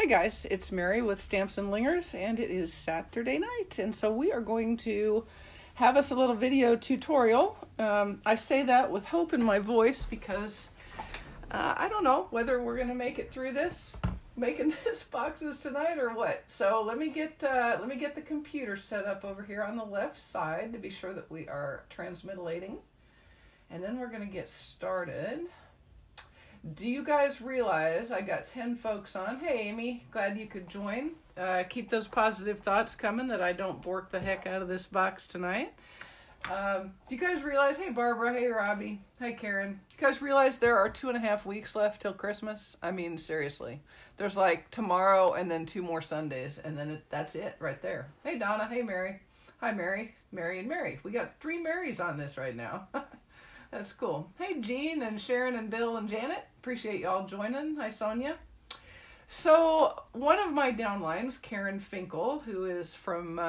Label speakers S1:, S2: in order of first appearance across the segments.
S1: guys, it's Mary with Stamps-N-Lingers, and it is Saturday night, and so we are going to have us a little video tutorial. I say that with hope in my voice because I don't know whether we're going to make it through this, making this boxes tonight or what. So let me get the computer set up over here on the left side to be sure that we are transmitilating, and then we're going to get started. Do you guys realize I got 10 folks on? Hey, Amy, glad you could join. Keep those positive thoughts coming that I don't bork the heck out of this box tonight. Do you guys realize, hey, Barbara, hey, Robbie, hey, Karen, do you guys realize there are 2.5 weeks left till Christmas? I mean, seriously. There's like tomorrow and then 2 more Sundays, and then that's it right there. Hey, Donna, hey, Mary. Hi, Mary, Mary, and Mary. We got 3 Marys on this right now. That's cool. Hey, Jean and Sharon and Bill and Janet. Appreciate y'all joining. Hi, Sonia. So one of my downlines, Karen Finkel, who is from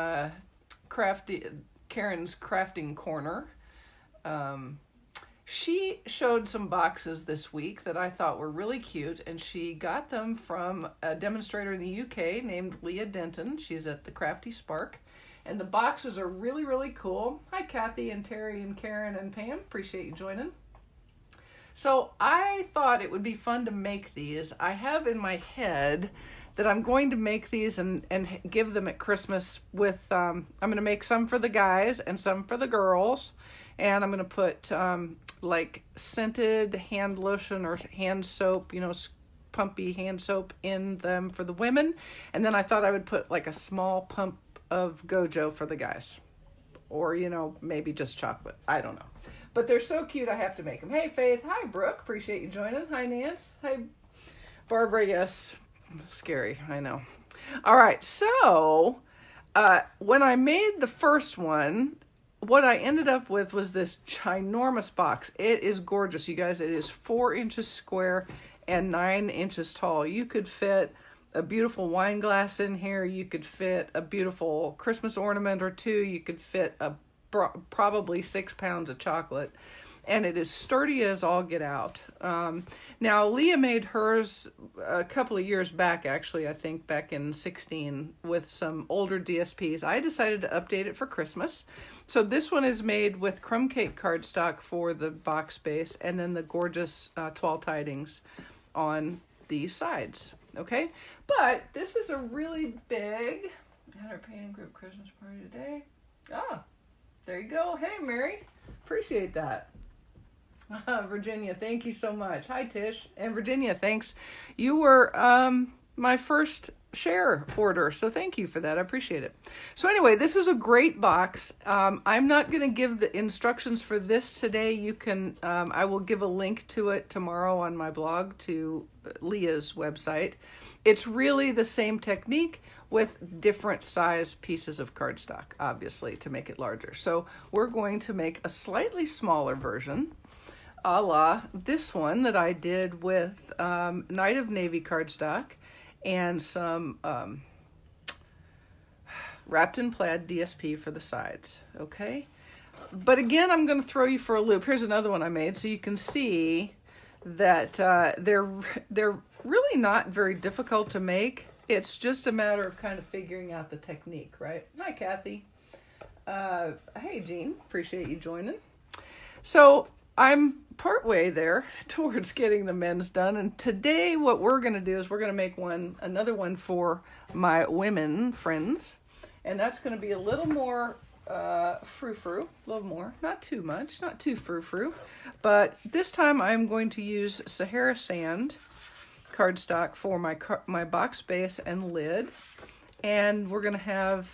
S1: Karen's Crafting Corner, she showed some boxes this week that I thought were really cute, and she got them from a demonstrator in the UK named Leah Denton. She's at the Crafty Spark. And the boxes are really, really cool. Hi, Kathy and Terry and Karen and Pam. Appreciate you joining. So I thought it would be fun to make these. I have in my head that I'm going to make these and give them at Christmas with, I'm going to make some for the guys and some for the girls. And I'm going to put like scented hand lotion or hand soap, you know, pumpy hand soap in them for the women. And then I thought I would put like a small pump of Gojo for the guys, or you know, maybe just chocolate. I don't know, but they're so cute I have to make them. Hey, Faith. Hi, Brooke. Appreciate you joining. Hi, Nance. Hi, Barbara. Yes, scary. I know. All right. So when I made the first one, what I ended up with was this ginormous box. It is gorgeous, you guys. It is 4 inches square and 9 inches tall. You could fit a beautiful wine glass in here. You could fit a beautiful Christmas ornament or 2. You could fit probably 6 pounds of chocolate. And it is sturdy as all get out. Now, Leah made hers a couple of years back, actually, I think back in 16, with some older DSPs. I decided to update it for Christmas. So this one is made with crumb cake cardstock for the box base, and then the gorgeous Toile TIdings on the sides. Okay, but this is a really big, had our painting group Christmas party today. Ah, there you go. Hey, Mary, appreciate that. Virginia, thank you so much. Hi, Tish. And Virginia, thanks. You were my first share order, so thank you for that. I appreciate it. So anyway, this is a great box. I'm not going to give the instructions for this today. You can, I will give a link to it tomorrow on my blog to Leah's website. It's really the same technique with different size pieces of cardstock, obviously, to make it larger. So we're going to make a slightly smaller version, a la this one that I did with Night of Navy cardstock and some wrapped in plaid DSP for the sides, okay? But again, I'm going to throw you for a loop. Here's another one I made so you can see that they're really not very difficult to make. It's just a matter of kind of figuring out the technique, right? Hi, Kathy. Hey, Jean. Appreciate you joining. So I'm partway there towards getting the men's done, and today what we're going to do is we're going to make another one for my women friends, and that's going to be a little more frou-frou, a little more, not too much, not too frou-frou, but this time I'm going to use Sahara Sand cardstock for my box base and lid. And we're going to have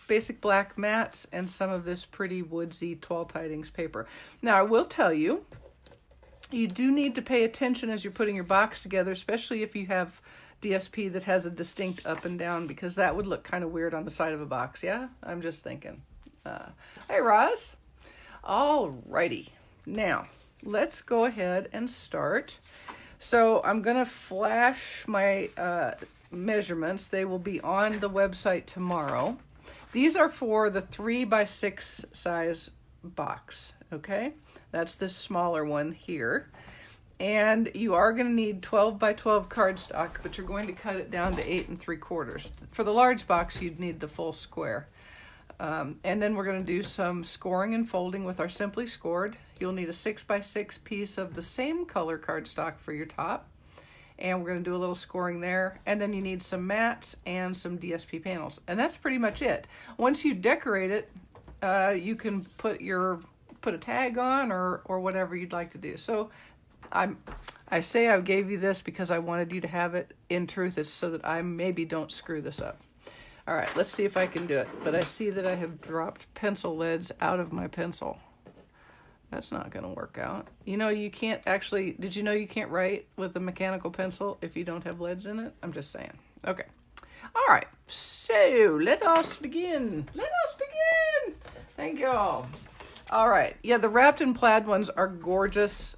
S1: basic black mats and some of this pretty woodsy Toile TIdings paper. Now, I will tell you, you do need to pay attention as you're putting your box together, especially if you have DSP that has a distinct up and down, because that would look kind of weird on the side of a box, yeah? I'm just thinking. Hey, Roz. All righty. Now, let's go ahead and start. So I'm going to flash my measurements. They will be on the website tomorrow. These are for the 3x6 size box, okay? That's the smaller one here. And you are going to need 12 by 12 cardstock, but you're going to cut it down to 8 3/4. For the large box, you'd need the full square. And then we're going to do some scoring and folding with our Simply Scored. You'll need a 6 by 6 piece of the same color cardstock for your top. And we're going to do a little scoring there. And then you need some mats and some DSP panels. And that's pretty much it. Once you decorate it, you can put a tag on or whatever you'd like to do. So I say I gave you this because I wanted you to have it. In truth, it's so that I maybe don't screw this up. All right, let's see if I can do it. But I see that I have dropped pencil leads out of my pencil. That's not going to work out. You know, you can't actually, did you know you can't write with a mechanical pencil if you don't have leads in it? I'm just saying. Okay. All right, so let us begin. Let us begin. Thank you all. All right, yeah, the wrapped in plaid ones are gorgeous.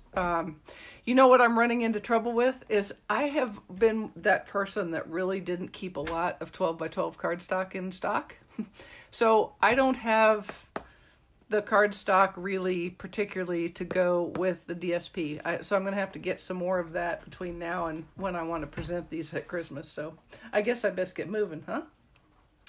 S1: You know what I'm running into trouble with is I have been that person that really didn't keep a lot of 12 by 12 cardstock in stock. So I don't have the cardstock really particularly to go with the DSP. So I'm going to have to get some more of that between now and when I want to present these at Christmas. So I guess I best get moving, huh?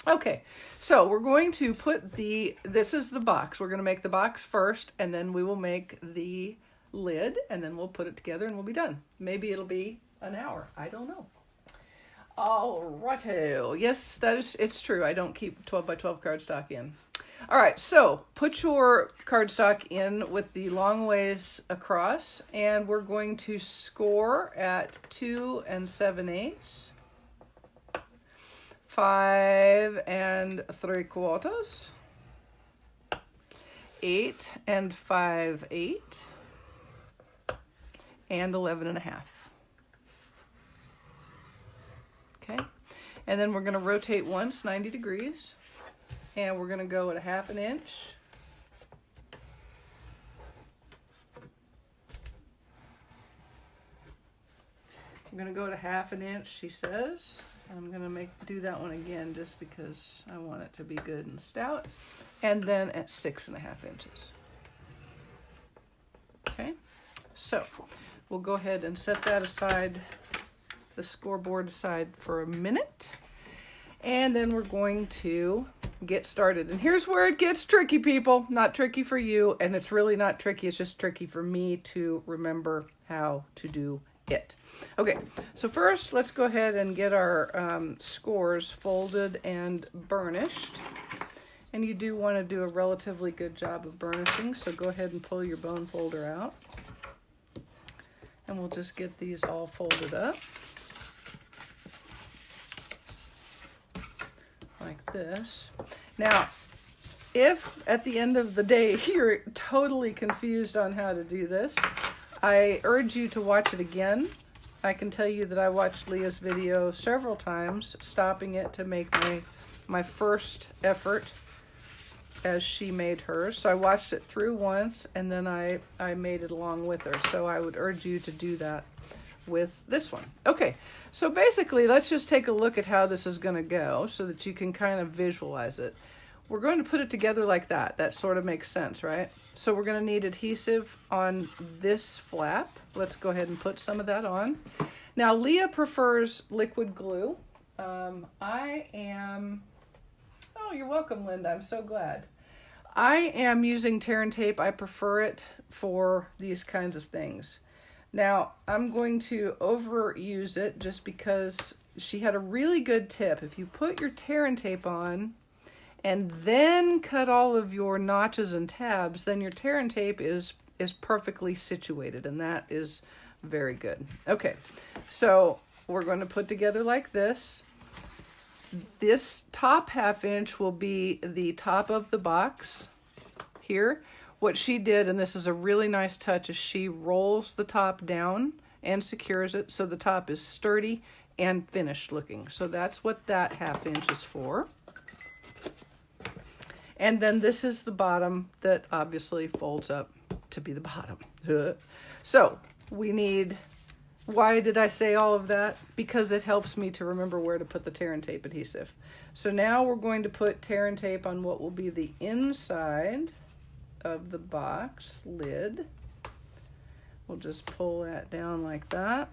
S1: Okay, so we're going to put this is the box. We're going to make the box first, and then we will make the lid, and then we'll put it together and we'll be done. Maybe it'll be an hour. I don't know. All righto. Yes, it's true. I don't keep 12 by 12 cardstock in. All right, so put your cardstock in with the long ways across, and we're going to score at 2 7/8, 5 3/4, 8 5/8, and 11.5. Okay, and then we're going to rotate once 90 degrees, and we're going to go at 1/2 inch. I'm going to go at 1/2 inch, she says. I'm going to do that one again just because I want it to be good and stout. And then at 6.5 inches. Okay, so we'll go ahead and set that aside, the scoreboard aside for a minute. And then we're going to get started. And here's where it gets tricky, people. Not tricky for you, and it's really not tricky. It's just tricky for me to remember how to do it. Okay, so first let's go ahead and get our scores folded and burnished. And you do want to do a relatively good job of burnishing, so go ahead and pull your bone folder out. And we'll just get these all folded up. Like this. Now, if at the end of the day you're totally confused on how to do this, I urge you to watch it again. I can tell you that I watched Leah's video several times, stopping it to make my first effort as she made hers. So I watched it through once, and then I made it along with her. So I would urge you to do that with this one. Okay, so basically let's just take a look at how this is going to go so that you can kind of visualize it. We're going to put it together like that. That sort of makes sense, right? So we're going to need adhesive on this flap. Let's go ahead and put some of that on. Now, Leah prefers liquid glue. I am... Oh, you're welcome, Linda. I'm so glad. I am using tear and tape. I prefer it for these kinds of things. Now, I'm going to overuse it just because she had a really good tip. If you put your tear and tape on and then cut all of your notches and tabs, then your tear and tape is perfectly situated, and that is very good. Okay, so we're going to put together like this. This top 1/2 inch will be the top of the box here. What she did, and this is a really nice touch, is she rolls the top down and secures it so the top is sturdy and finished looking. So that's what that 1/2 inch is for. And then this is the bottom that obviously folds up to be the bottom. So we need, why did I say all of that? Because it helps me to remember where to put the tear and tape adhesive. So now we're going to put tear and tape on what will be the inside of the box lid. we'll just pull that down like that.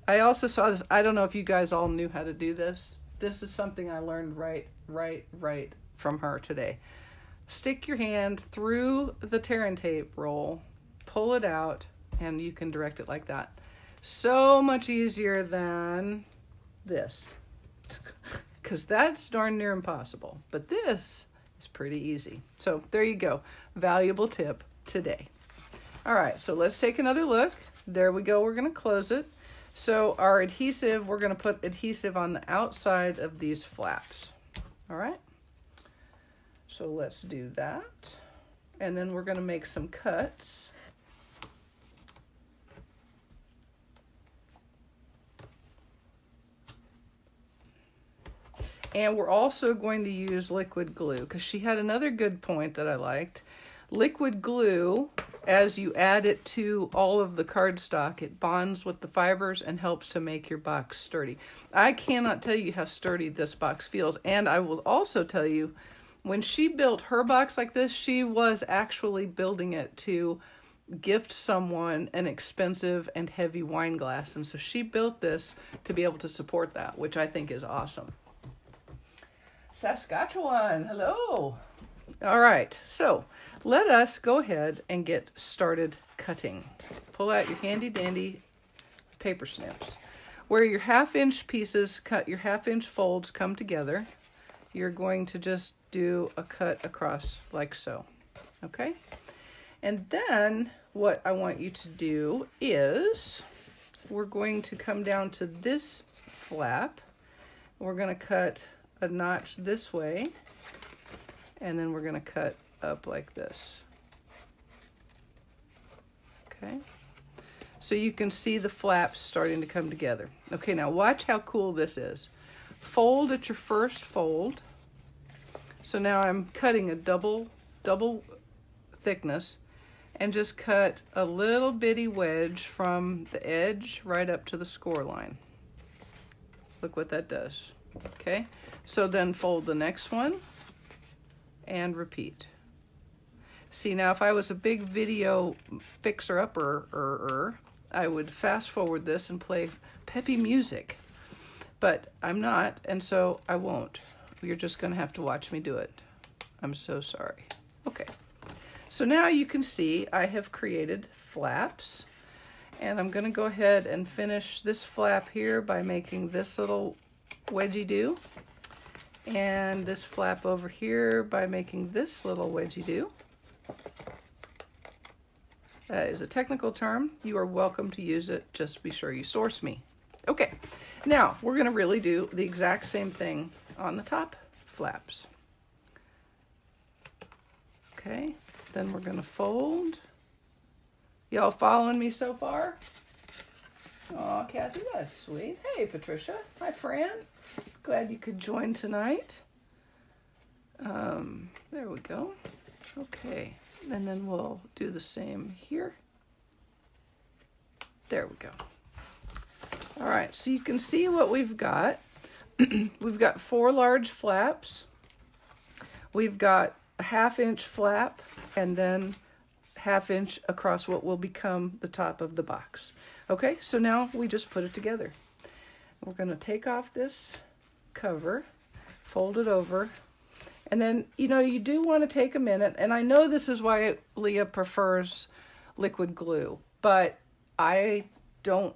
S1: I also saw this. I don't know if you guys all knew how to do this. This is something I learned right from her today. Stick your hand through the tear and tape roll, pull it out, and you can direct it like that. So much easier than this, because that's darn near impossible. But this is pretty easy. So there you go. Valuable tip today. All right, so let's take another look. There we go. We're going to close it. So our adhesive, we're going to put adhesive on the outside of these flaps. All right. So let's do that. And then we're going to make some cuts. And we're also going to use liquid glue, because she had another good point that I liked. Liquid glue, as you add it to all of the cardstock, it bonds with the fibers and helps to make your box sturdy. I cannot tell you how sturdy this box feels. And I will also tell you, when she built her box like this, she was actually building it to gift someone an expensive and heavy wine glass. And so she built this to be able to support that, which I think is awesome. Saskatchewan, hello. All right, so let us go ahead and get started cutting. Pull out your handy dandy paper snips. Where your 1/2-inch pieces, your 1/2-inch folds come together, you're going to just do a cut across like so, okay? And then what I want you to do is we're going to come down to this flap. We're going to cut a notch this way, and then we're going to cut up like this. Okay, so you can see the flaps starting to come together. Okay, now watch how cool this is. Fold at your first fold. So now I'm cutting a double thickness, and just cut a little bitty wedge from the edge right up to the score line. Look what that does. Okay, so then fold the next one and repeat. See, now if I was a big video fixer-upper, I would fast forward this and play peppy music. But I'm not, and so I won't. You're just going to have to watch me do it. I'm so sorry. Okay, so now you can see I have created flaps. And I'm going to go ahead and finish this flap here by making this little wedgie-do. And this flap over here by making this little wedgie-do. That is a technical term. You are welcome to use it. Just be sure you source me. Okay, now we're going to really do the exact same thing on the top flaps. Okay, then we're going to fold. Y'all following me so far? Oh, Kathy, that's sweet. Hey, Patricia. Hi, Fran. Glad you could join tonight. There we go. Okay, and then we'll do the same here. There we go. All right, so you can see what we've got. We've got 4 large flaps. We've got a 1/2-inch flap, and then 1/2-inch across what will become the top of the box. Okay, so now we just put it together. We're going to take off this cover, fold it over, and then, you know, you do want to take a minute, and I know this is why Leah prefers liquid glue, but I don't,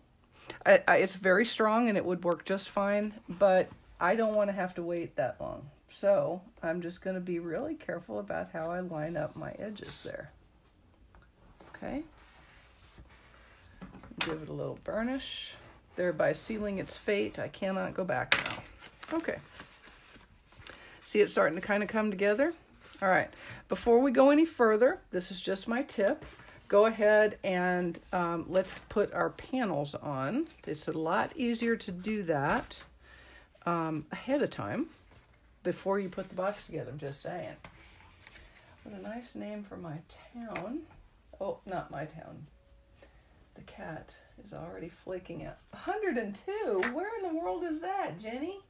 S1: it's very strong and it would work just fine, but I don't want to have to wait that long. So I'm just going to be really careful about how I line up my edges there. Okay. Give it a little burnish, thereby sealing its fate. I cannot go back now. Okay. See it starting to kind of come together? All right. Before we go any further, this is just my tip. Go ahead and let's put our panels on. It's a lot easier to do that ahead of time before you put the box together. I'm just saying. What a nice name for my town. Oh, not my town. The cat is already flaking out. 102? Where in the world is that, Jenny?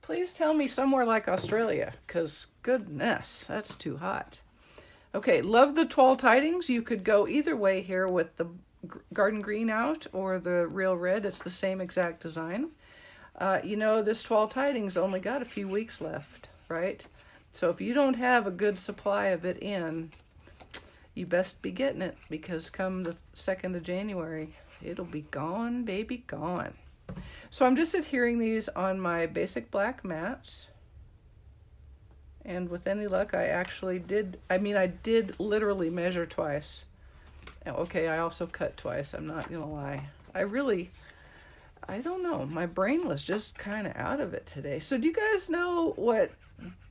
S1: Please tell me somewhere like Australia, because goodness, that's too hot. Okay, love the Toile Tidings. You could go either way here with the garden green out or the real red. It's the same exact design. You know, this Toile Tidings only got a few weeks left, right? So if you don't have a good supply of it in, you best be getting it, because come the 2nd of January, it'll be gone, baby, gone. So I'm just adhering these on my basic black mats. And with any luck, I actually did, I did literally measure twice. Okay, I also cut twice, I'm not gonna lie. I don't know, my brain was just kind of out of it today. So do you guys know what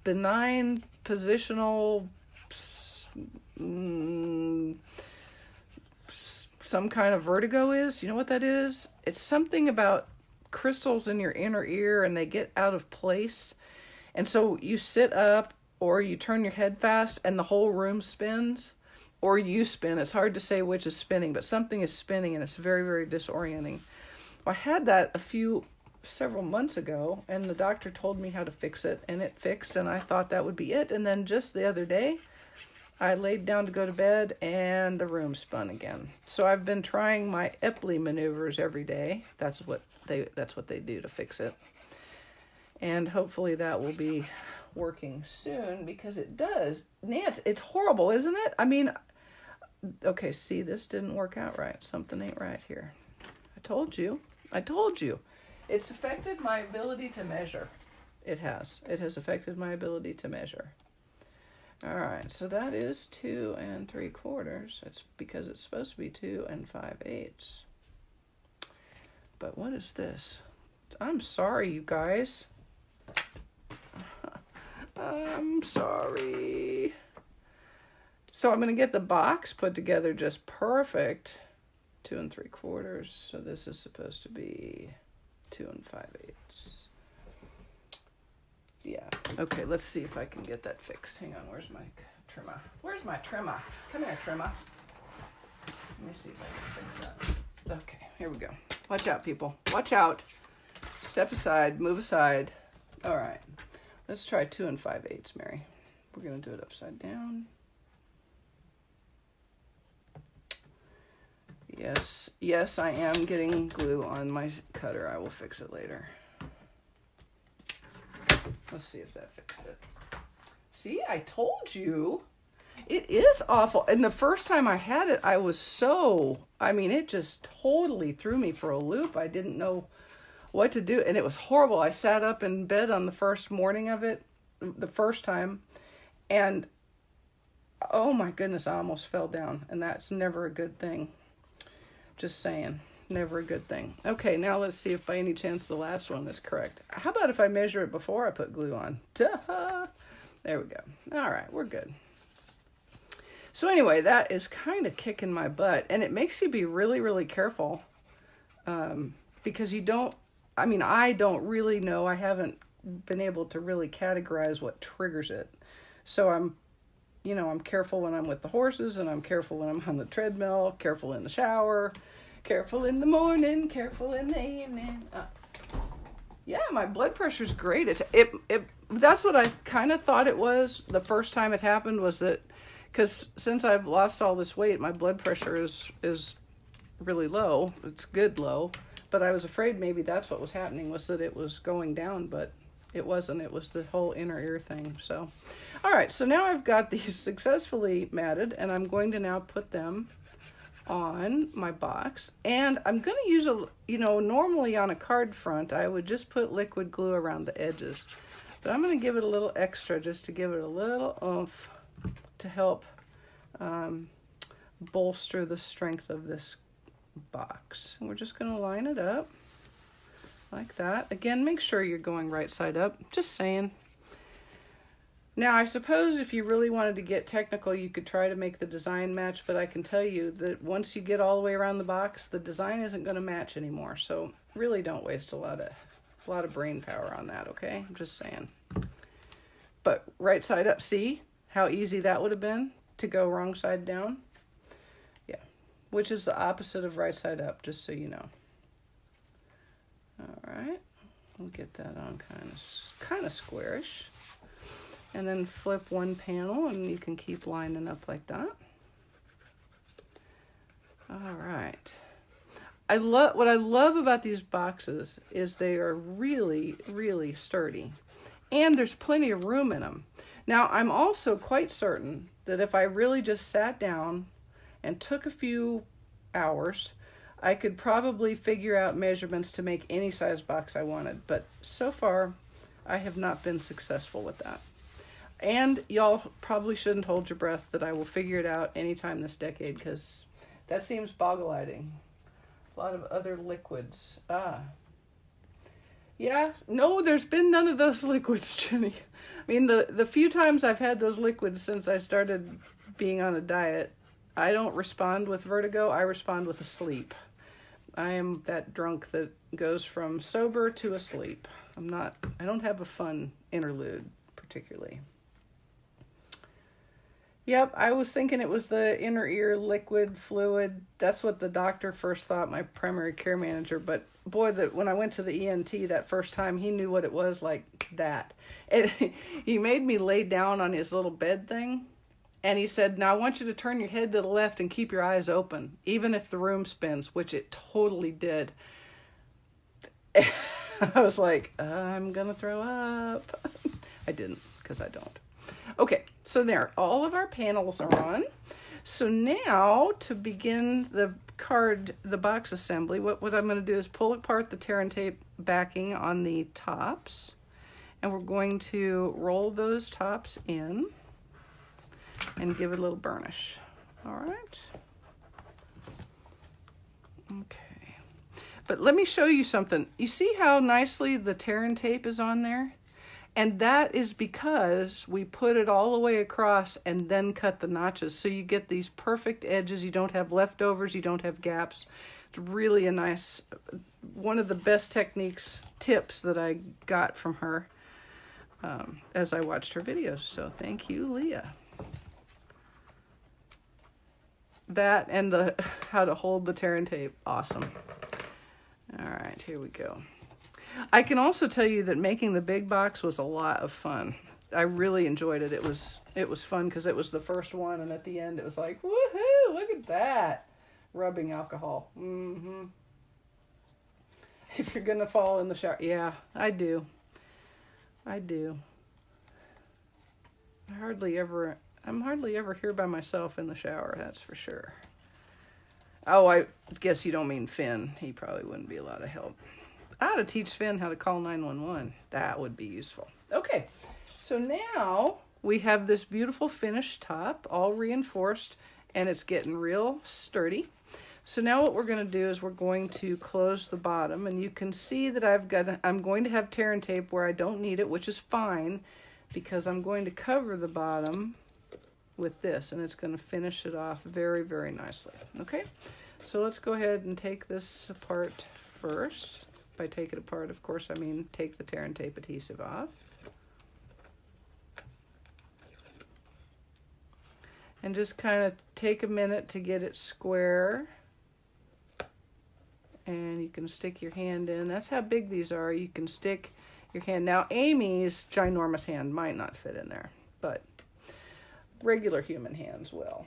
S1: benign positional some kind of vertigo is? Do you know what that is? It's something about crystals in your inner ear and they get out of place. And so you sit up or you turn your head fast and the whole room spins, or you spin. It's hard to say which is spinning, but something is spinning and it's very, very disorienting. Well, I had that several months ago, and the doctor told me how to fix it, and it fixed, and I thought that would be it. And then just the other day, I laid down to go to bed and the room spun again. So I've been trying my Epley maneuvers every day. That's what they do to fix it. And hopefully that will be working soon, because it does. Nance, it's horrible, isn't it? I mean, okay, see, this didn't work out right. Something ain't right here. I told you. It's affected my ability to measure. It has affected my ability to measure. All right, so that is 2 3/4. It's because it's supposed to be 2 5/8. But what is this? I'm sorry, you guys. I'm sorry. So I'm going to get the box put together just perfect. 2 3/4. So this is supposed to be 2 5/8. Yeah. Okay, let's see if I can get that fixed. Hang on, where's my trimmer? Where's my trimmer? Come here, trimmer. Let me see if I can fix that. Okay, here we go. Watch out, people. Watch out. Step aside, move aside. All right. Let's try 2 5/8, Mary. We're going to do it upside down. Yes, I am getting glue on my cutter. I will fix it later. Let's see if that fixed it. See, I told you. It is awful. And the first time I had it, it just totally threw me for a loop. I didn't know what to do, and it was horrible. I sat up in bed on the first morning of it, the first time, and oh my goodness, I almost fell down, and that's never a good thing. Just saying, never a good thing. Okay, now let's see if by any chance the last one is correct. How about if I measure it before I put glue on? Ta-ha! There we go. All right, we're good. So anyway, that is kind of kicking my butt, and it makes you be really, really careful, because I don't really know. I haven't been able to really categorize what triggers it. So I'm careful when I'm with the horses, and I'm careful when I'm on the treadmill, careful in the shower, careful in the morning, careful in the evening. Yeah, my blood pressure's great. That's what I kind of thought it was the first time it happened, was that because since I've lost all this weight, my blood pressure is really low. It's good low. But I was afraid maybe that's what was happening, was that it was going down, but it wasn't. It was the whole inner ear thing. So, all right, so now I've got these successfully matted, and I'm going to now put them on my box. And I'm going to use normally on a card front, I would just put liquid glue around the edges. But I'm going to give it a little extra, just to give it a little oomph to help bolster the strength of this box. And we're just going to line it up like that. Again, make sure you're going right side up, just saying. Now, I suppose if you really wanted to get technical, you could try to make the design match, but I can tell you that once you get all the way around the box, the design isn't going to match anymore. So really don't waste a lot of brain power on that, okay? I'm just saying. But right side up, see how easy that would have been to go wrong side down? Yeah, which is the opposite of right side up, just so you know. All right, we'll get that on kind of squarish. And then flip one panel and you can keep lining up like that. All right. What I love about these boxes is they are really, really sturdy. And there's plenty of room in them. Now, I'm also quite certain that if I really just sat down and took a few hours, I could probably figure out measurements to make any size box I wanted. But so far, I have not been successful with that. And y'all probably shouldn't hold your breath that I will figure it out anytime this decade, because that seems boggle-eying. A lot of other liquids. Yeah, no, there's been none of those liquids, Jenny. I mean, the few times I've had those liquids since I started being on a diet, I don't respond with vertigo, I respond with a sleep. I am that drunk that goes from sober to asleep. I don't have a fun interlude, particularly. Yep, I was thinking it was the inner ear liquid fluid. That's what the doctor first thought, my primary care manager. But boy, when I went to the ENT that first time, he knew what it was like that. And he made me lay down on his little bed thing. And he said, now I want you to turn your head to the left and keep your eyes open, even if the room spins, which it totally did. I was like, I'm going to throw up. I didn't, because I don't. Okay, so there, all of our panels are on. So now to begin the box assembly, what I'm going to do is pull apart the tear and tape backing on the tops. And we're going to roll those tops in and give it a little burnish. All right. Okay. But let me show you something. You see how nicely the tear and tape is on there? And that is because we put it all the way across and then cut the notches. So you get these perfect edges. You don't have leftovers. You don't have gaps. It's really a nice, one of the best tips that I got from her as I watched her videos. So thank you, Leah. That and how to hold the tear and tape. Awesome. All right, here we go. I can also tell you that making the big box was a lot of fun. I really enjoyed it. It was fun because it was the first one, and at the end it was like, woohoo, look at that. Rubbing alcohol. Mm-hmm. If you're going to fall in the shower. Yeah, I do. I'm hardly ever here by myself in the shower, that's for sure. Oh, I guess you don't mean Finn. He probably wouldn't be a lot of help. I ought to teach Finn how to call 911. That would be useful. Okay, so now we have this beautiful finished top, all reinforced, and it's getting real sturdy. So now what we're going to do is we're going to close the bottom, and you can see that I'm going to have tear and tape where I don't need it, which is fine, because I'm going to cover the bottom with this, and it's going to finish it off very, very nicely. Okay, so let's go ahead and take this apart first. By take it apart, of course, I mean take the tear and tape adhesive off. And just kind of take a minute to get it square. And you can stick your hand in. That's how big these are. You can stick your hand. Now, Amy's ginormous hand might not fit in there, but regular human hands will.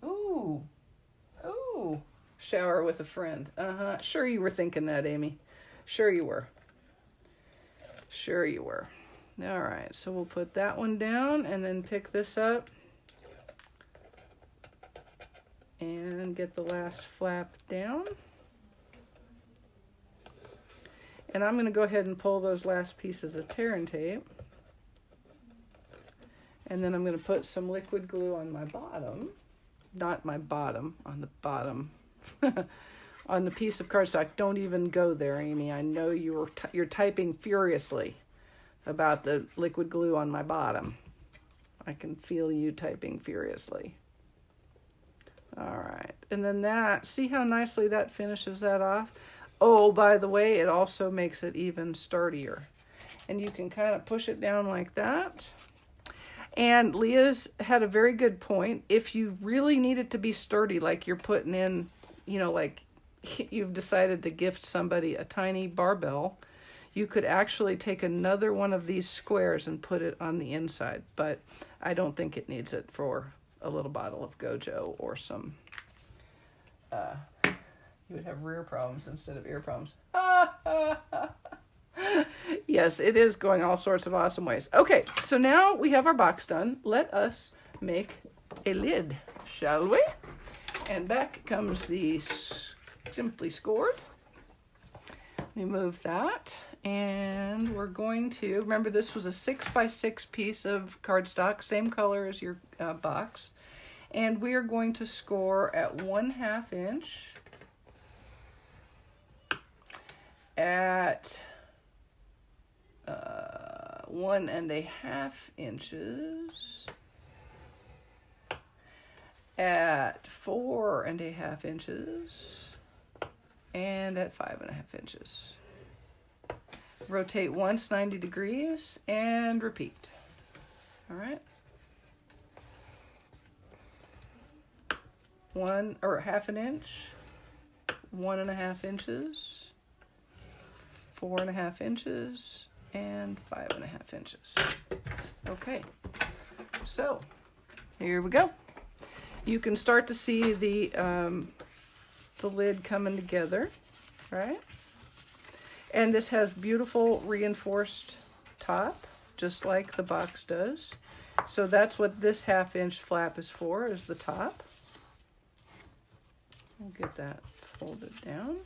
S1: Ooh. Ooh. Shower with a friend. Uh-huh. Sure you were thinking that, Amy. Sure you were. Sure you were. All right, so we'll put that one down and then pick this up and get the last flap down. And I'm going to go ahead and pull those last pieces of tear and tape. And then I'm going to put some liquid glue on my bottom. Not my bottom, on the bottom. On the piece of cardstock. Don't even go there, Amy. I know you're typing furiously about the liquid glue on my bottom. I can feel you typing furiously. All right, and then that, see how nicely that finishes that off? Oh, by the way, it also makes it even sturdier. And you can kind of push it down like that. And Leah's had a very good point. If you really need it to be sturdy, like you're putting in, you know, like you've decided to gift somebody a tiny barbell, you could actually take another one of these squares and put it on the inside, but I don't think it needs it for a little bottle of Gojo or some, you would have rear problems instead of ear problems. Yes, it is going all sorts of awesome ways. Okay, so now we have our box done. Let us make a lid, shall we? And back comes the Simply Scored. We move that, and we're going to, remember this was a 6x6 piece of cardstock, same color as your box. And we are going to score at 1/2 inch, at 1.5 inches, at 4.5 inches, and at 5.5 inches. Rotate once 90 degrees and repeat. All right. 1.5 inch, 1.5 inches, 4.5 inches, and 5.5 inches. Okay, so here we go. You can start to see the lid coming together, right? And this has beautiful reinforced top, just like the box does. So that's what this 1/2 inch flap is for, is the top. We'll get that folded down.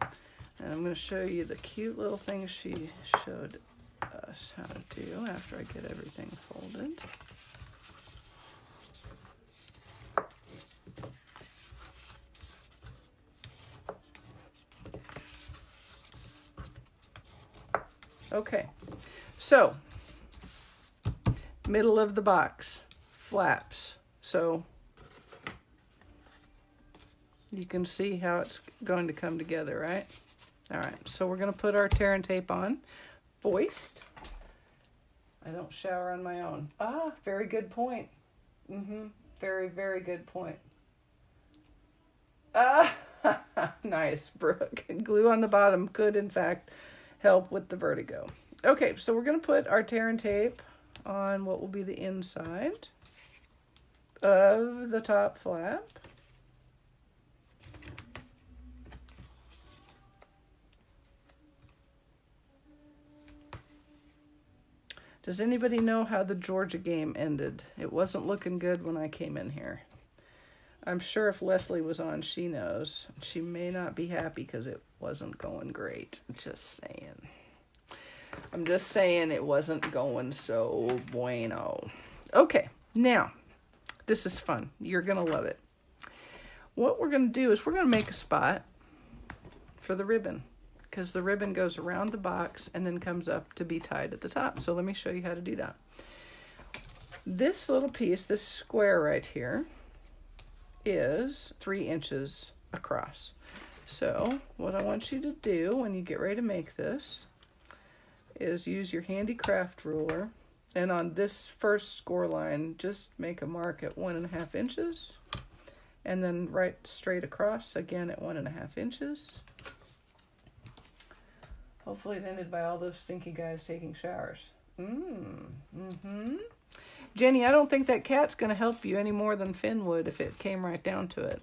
S1: And I'm going to show you the cute little things she showed us how to do after I get everything folded. Okay, so middle of the box, flaps. So you can see how it's going to come together, right? All right, so we're going to put our tear and tape on. Foist. I don't shower on my own. Ah, very good point. Very, very good point. Ah, nice, Brooke. Glue on the bottom could, in fact, help with the vertigo. Okay, so we're going to put our tear and tape on what will be the inside of the top flap. Does anybody know how the Georgia game ended? It wasn't looking good when I came in here. I'm sure if Leslie was on, she knows. She may not be happy because it wasn't going great. Just saying. I'm just saying it wasn't going so bueno. Okay, now, this is fun. You're going to love it. What we're going to do is we're going to make a spot for the ribbon, because the ribbon goes around the box and then comes up to be tied at the top. So let me show you how to do that. This little piece, this square right here, is 3 inches across. So what I want you to do when you get ready to make this is use your handy craft ruler, and on this first score line, just make a mark at 1.5 inches, and then right straight across again at 1.5 inches. Hopefully it ended by all those stinky guys taking showers. Jenny, I don't think that cat's going to help you any more than Finn would if it came right down to it.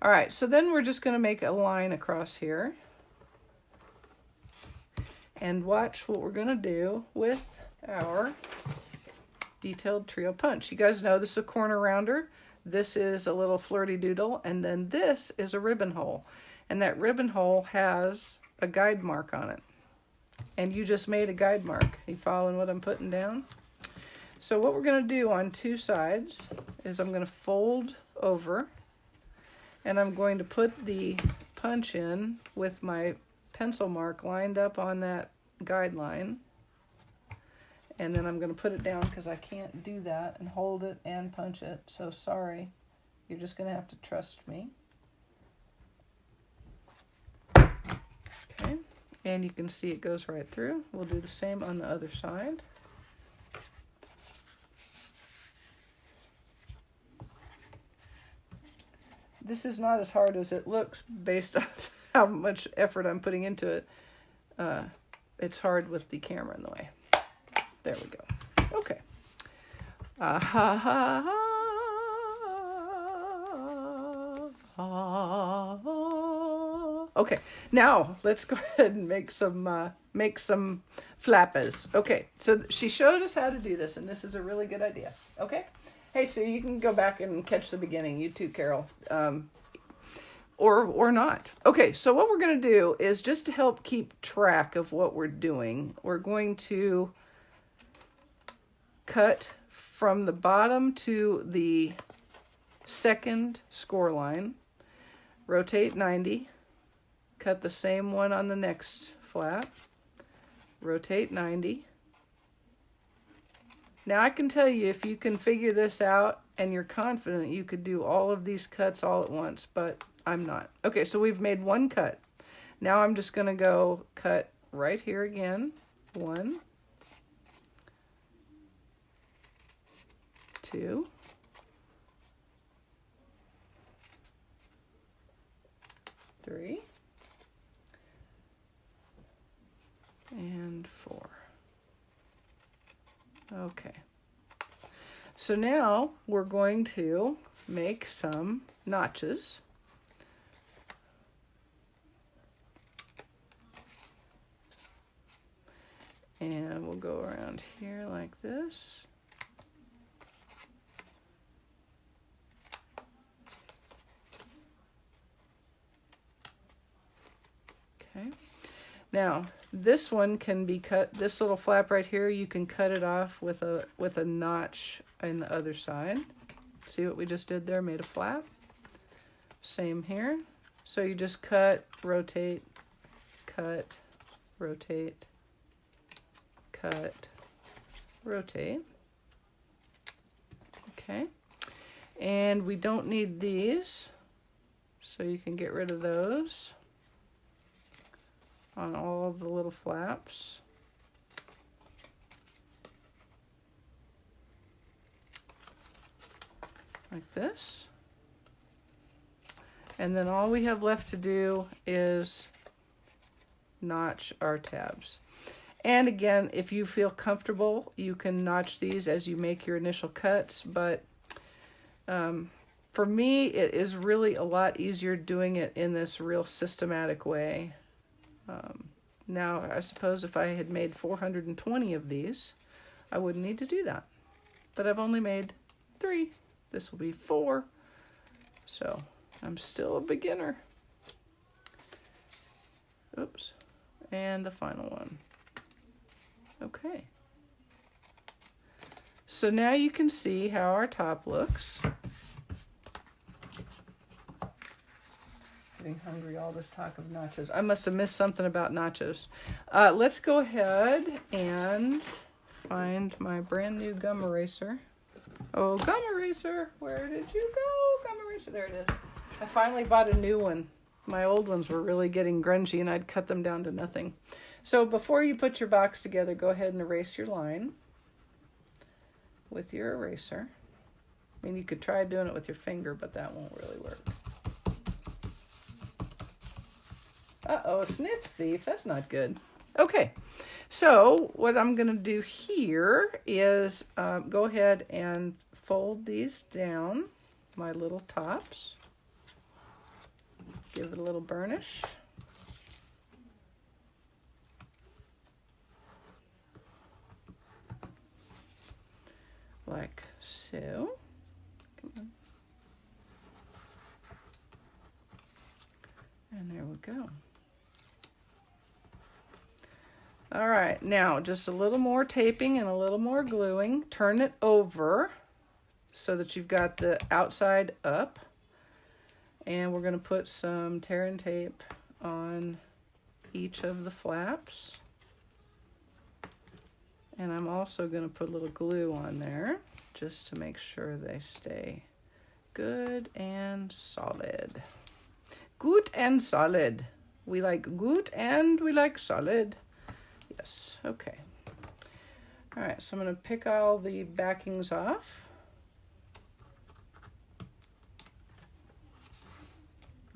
S1: All right, so then we're just going to make a line across here. And watch what we're going to do with our detailed trio punch. You guys know this is a corner rounder. This is a little flirty doodle. And then this is a ribbon hole. And that ribbon hole has a guide mark on it. And you just made a guide mark. You following what I'm putting down? So what we're going to do on 2 sides is I'm going to fold over, and I'm going to put the punch in with my pencil mark lined up on that guideline, and then I'm going to put it down because I can't do that and hold it and punch it, so sorry. You're just going to have to trust me. Okay, and you can see it goes right through. We'll do the same on the other side. This is not as hard as it looks based off how much effort I'm putting into it. It's hard with the camera in the way. There we go. Okay. Ha ha ha. Okay, now let's go ahead and make some flappers. Okay, so she showed us how to do this, and this is a really good idea. Okay, hey, so you can go back and catch the beginning. You too, Carol, or not. Okay, so what we're going to do is, just to help keep track of what we're doing, we're going to cut from the bottom to the second score line, rotate 90, cut the same one on the next flap, rotate 90. Now I can tell you, if you can figure this out and you're confident, you could do all of these cuts all at once, but I'm not. Okay, so we've made one cut. Now I'm just going to go cut right here again. 1, 2, 3, and 4. Okay. So now we're going to make some notches. And we'll go around here like this. Okay. Now, this one can be cut, this little flap right here, you can cut it off with a notch in the other side. See what we just did there? Made a flap. Same here. So you just cut, rotate, rotate, cut, rotate. Okay. And we don't need these, so you can get rid of those on all of the little flaps. Like this. And then all we have left to do is notch our tabs. And again, if you feel comfortable, you can notch these as you make your initial cuts, but for me, it is really a lot easier doing it in this real systematic way. Now, I suppose if I had made 420 of these, I wouldn't need to do that. But I've only made 3. This will be 4. So, I'm still a beginner. Oops. And the final one. Okay. So now you can see how our top looks. Getting hungry, all this talk of nachos. I must have missed something about nachos. Let's go ahead and find my brand new gum eraser. Oh, gum eraser, where did you go? Gum eraser, there it is. I finally bought a new one. My old ones were really getting grungy and I'd cut them down to nothing. So before you put your box together, go ahead and erase your line with your eraser. I mean, you could try doing it with your finger, but that won't really work. Uh-oh, snips thief. That's not good. Okay, so what I'm going to do here is go ahead and fold these down, my little tops. Give it a little burnish. Like so. Come on. And there we go. All right, now just a little more taping and a little more gluing. Turn it over so that you've got the outside up. And we're going to put some tear and tape on each of the flaps. And I'm also going to put a little glue on there just to make sure they stay good and solid. Good and solid. We like good and we like solid. Yes, okay. All right, so I'm going to pick all the backings off.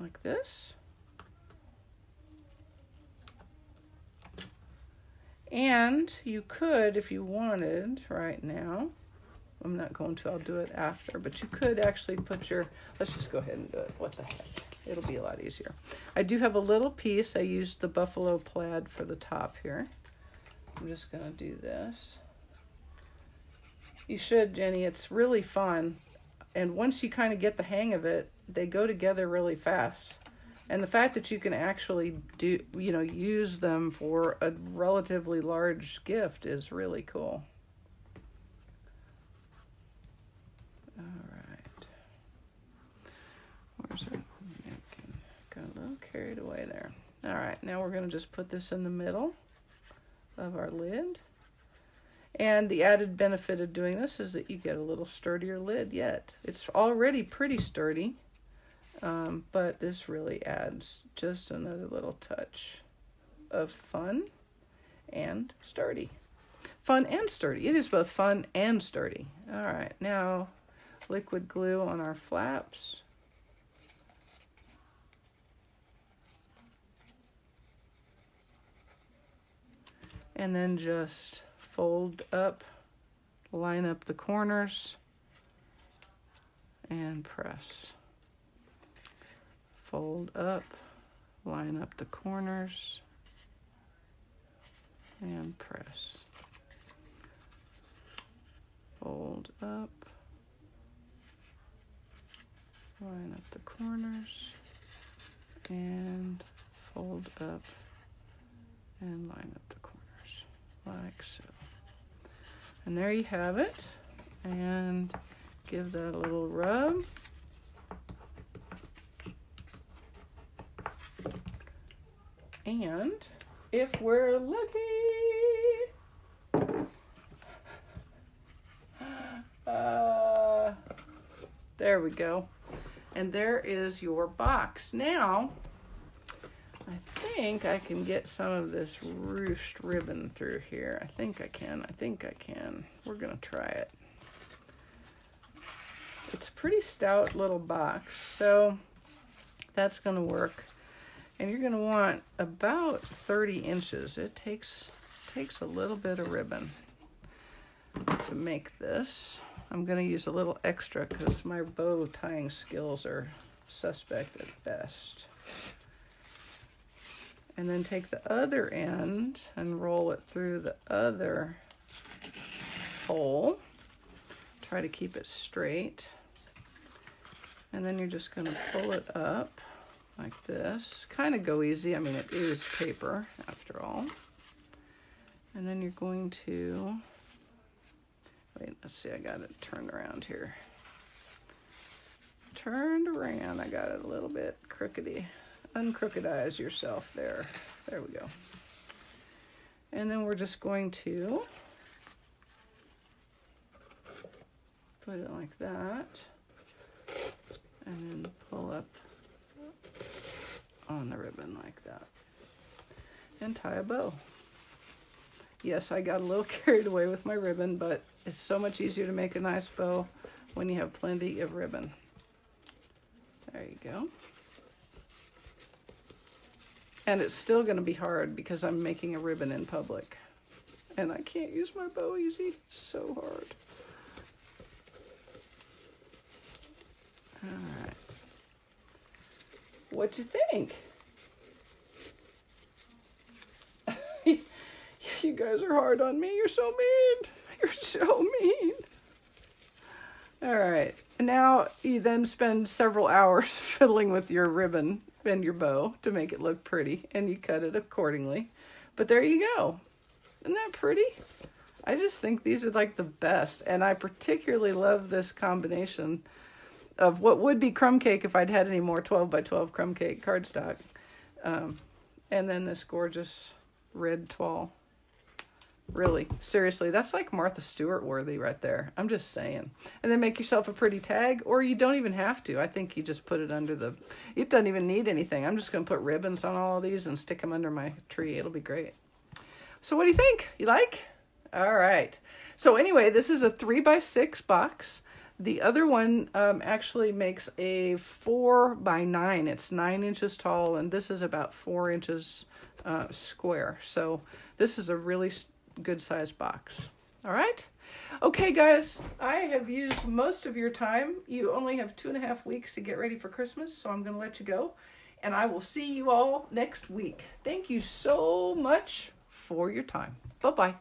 S1: Like this. And you could, if you wanted right now, I'm not going to, I'll do it after, but you could actually put your, let's just go ahead and do it. What the heck? It'll be a lot easier. I do have a little piece. I used the buffalo plaid for the top here. I'm just going to do this. You should, Jenny. It's really fun. And once you kind of get the hang of it, they go together really fast. And the fact that you can actually do, you know, use them for a relatively large gift is really cool. All right. Where's our napkin? Got a little carried away there. All right, now we're going to just put this in the middle of our lid. And the added benefit of doing this is that you get a little sturdier lid yet. It's already pretty sturdy, but this really adds just another little touch of fun and sturdy. Fun and sturdy. It is both fun and sturdy. All right, now liquid glue on our flaps. And then just fold up, line up the corners, and press. Fold up, line up the corners, and press. Fold up, line up the corners, and fold up, and line up the corners, like so. And there you have it. And give that a little rub. And if we're lucky, there we go. And there is your box. Now, I think I can get some of this ruched ribbon through here. I think I can. We're going to try it. It's a pretty stout little box, so that's going to work. And you're going to want about 30 inches. It takes a little bit of ribbon to make this. I'm going to use a little extra because my bow tying skills are suspect at best. And then take the other end and roll it through the other hole. Try to keep it straight. And then you're just going to pull it up like this. Kind of go easy. I mean, it is paper after all. And then you're going to, wait, let's see, I got it turned around here. Turned around, I got it a little bit crookedy. Uncrookedize yourself there. There we go. And then we're just going to put it like that. And then pull up on the ribbon like that. And tie a bow. Yes, I got a little carried away with my ribbon, but it's so much easier to make a nice bow when you have plenty of ribbon. There you go. And it's still going to be hard because I'm making a ribbon in public. And I can't use my bow easy. It's so hard. All right. What you think? You guys are hard on me. You're so mean. You're so mean. All right. And now you then spend several hours fiddling with your ribbon and your bow to make it look pretty, and you cut it accordingly. But there you go. Isn't that pretty? I just think these are like the best, and I particularly love this combination of what would be crumb cake if I'd had any more 12 by 12 crumb cake cardstock, and then this gorgeous red toile. Really, seriously, that's like Martha Stewart worthy right there. I'm just saying. And then make yourself a pretty tag, or you don't even have to. I think you just put it under the, it doesn't even need anything. I'm just going to put ribbons on all of these and stick them under my tree. It'll be great. So what do you think? You like? All right. So anyway, this is a 3x6 box. The other one actually makes a 4 by 9. It's 9 inches tall, and this is about 4 inches square. So this is a really good size box. All right. Okay, guys, I have used most of your time. You only have 2.5 weeks to get ready for Christmas, so I'm going to let you go. And I will see you all next week. Thank you so much for your time. Bye-bye.